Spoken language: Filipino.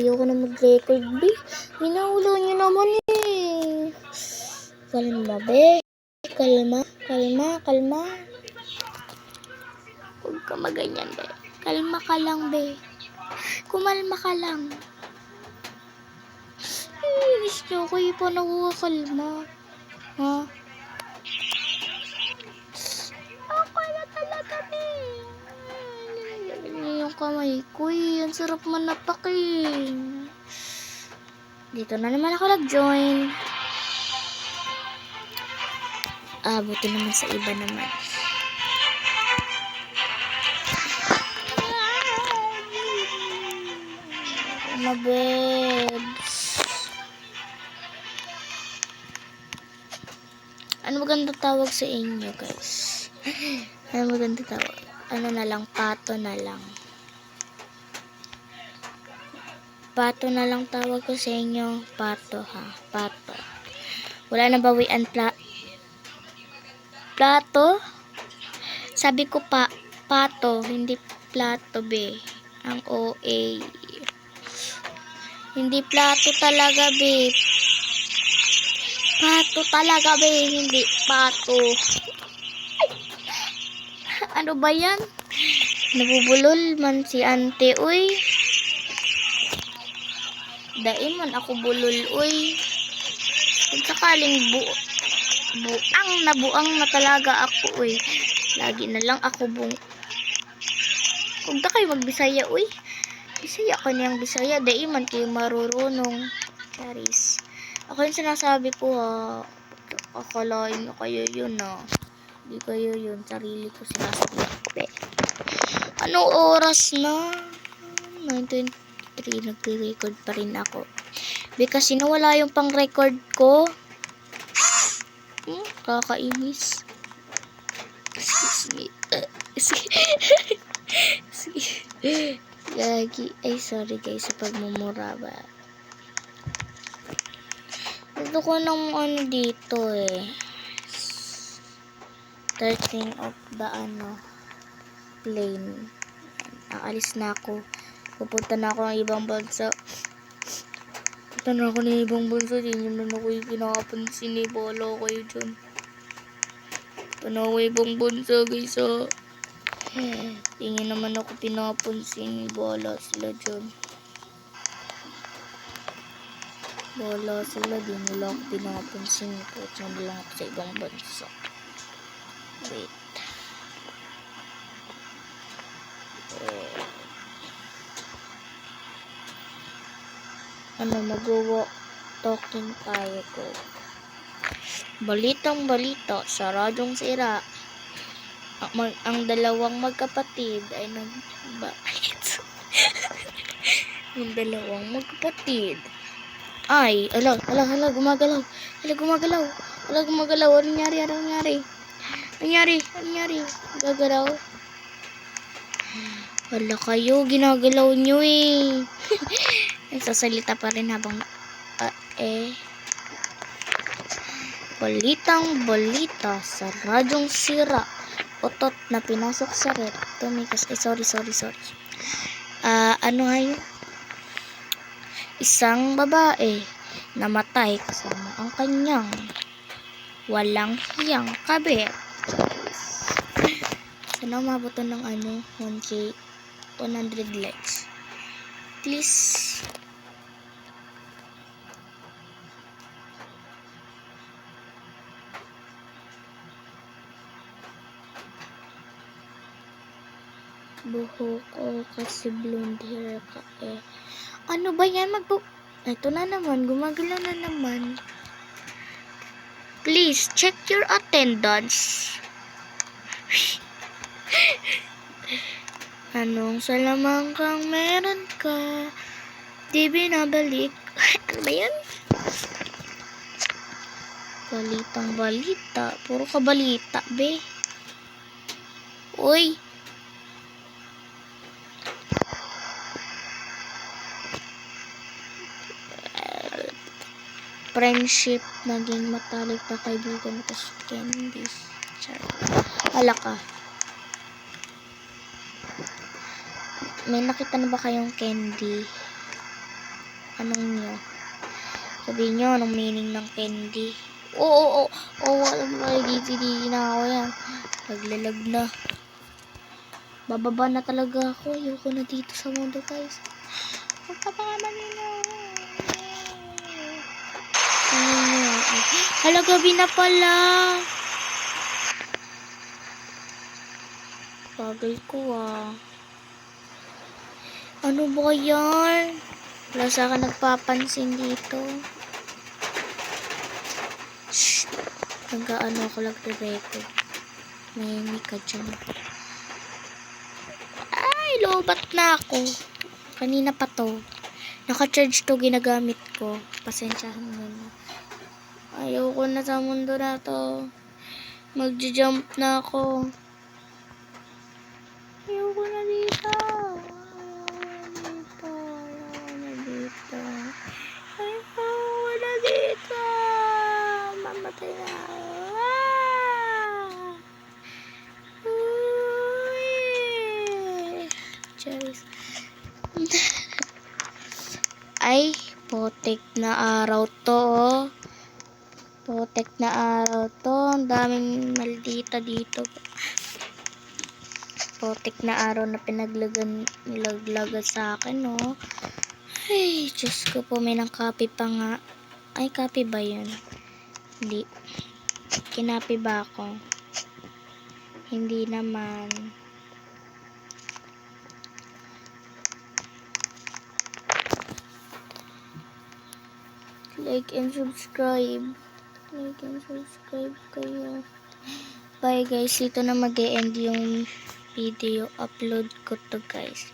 Ayoko na mag-record, be. Hinaulo niyo naman eh. Kalma, be. Kalma. Huwag ka maganyan, be. Kalma ka lang, be. Kumalma ka lang. Inis niyo ako, pa nakukalma. Ha? Ako na talaga, be. Yung kamay ko eh. Ang sarap manapak eh. Dito na naman ako nag-join. Buti naman sa iba naman. Mabeds. Ano maganda tawag sa inyo, guys? Ano maganda tawag? Ano na lang, pato na lang. Pato na lang tawag ko sa inyo. Pato, ha? Pato. Wala na bawian plato? Sabi ko pato, hindi plato, be. Ang OA. Hindi plato talaga, be. Pato talaga, be. Hindi pato. Ano ba yan? Nabubulol man si ante, uy. Daiman ako bulol, uy. Kung sakaling buang na talaga ako, uy. Lagi na lang ako Kung da kayo magbisaya, uy. Bisaya ka niyang bisaya. Daiman kayo marurunong. Charis. Ako yung sinasabi ko, ha. Akalain na kayo yun, ha. Hindi kayo yun. Sarili ko sinasabi. Anong oras na? 9:23. Nagre-record pa rin ako. Kasi nawala yung pang-record ko. Kakainis. Excuse me. Lagi. Ay, sorry guys sa pagmumura ba. Gusto ko ng ano dito eh. 13 of the plane. Aalis na ako. Pupunta na ako ng ibang bansa. Pupunta na ako ng ibang bansa. Hindi naman ako yung pinakapansin eh. Bahala kayo dyan. Pupunta na ako ibang bansa guys ha. Hindi naman ako pinapansin. Bahala sila dyan. Bahala sila. Di nila ako pinapansin. Pupunta na lang ako sa ibang bansa. Wait. Mag-walk talking tayo ko. Balitang balita sa Radyong Sira. Ang dalawang magkapatid ay nagbait. Yung dalawang magkapatid ay gumagalaw. Ano nangyari? Gagalaw. Wala kayo, ginagalaw nyo eh. Nagsasalita pa rin habang balitang balita sa Radyong Sira. Otot na pinasok sa ret. Tumikas. Sorry. Ano ngayon? Isang babae namatay kasama ang kanyang walang hiyang kabit. Sana mabuto ng 1K 100 likes. Please. Buhok ko kasi blonde hair ka eh. Ano ba yan? Ito na naman. Gumagalaw na naman. Please, check your attendance. Anong salamang kang meron ka? Di binabalik. Ano ba yan? Balitang balita. Puro ka balita, be. Uy. Friendship naging matalik na kaibigan ko sa candy. Hala ka. May nakita na ba kayong candy? Anong nyo? Sabihin nyo, anong meaning ng candy? Oo, walang dito na ako yan. Naglalag na. Bababa na talaga ako. Ayoko na dito sa mundo, guys. Magpapakaman na. Hala, gabi na pala. Bagal ko Ano ba yan? Wala sa akin nagpapansin dito. Shh. Nag-ano ako lang record. May ka dyan. Ay, lobat na ako. Kanina pa to. Naka-charge to, ginagamit ko. Pasensyahan mo na. Ayoko na sa mundo na to. Magja-jump na ako. Ayoko na dito. Ayoko na dito. Mamatay na ako. Cheers. Ay, potek na araw to. Potek na araw to. Ang daming maldita dito. Potek na araw na nilaglagan sa akin, no? Ay, Diyos ko po, may nang copy pa nga. Ay, copy ba yun? Hindi. Kinapi ba ako? Hindi naman. Like and subscribe. Like and subscribe kayo. Bye guys, ito na mag-e-end yung video upload ko to guys.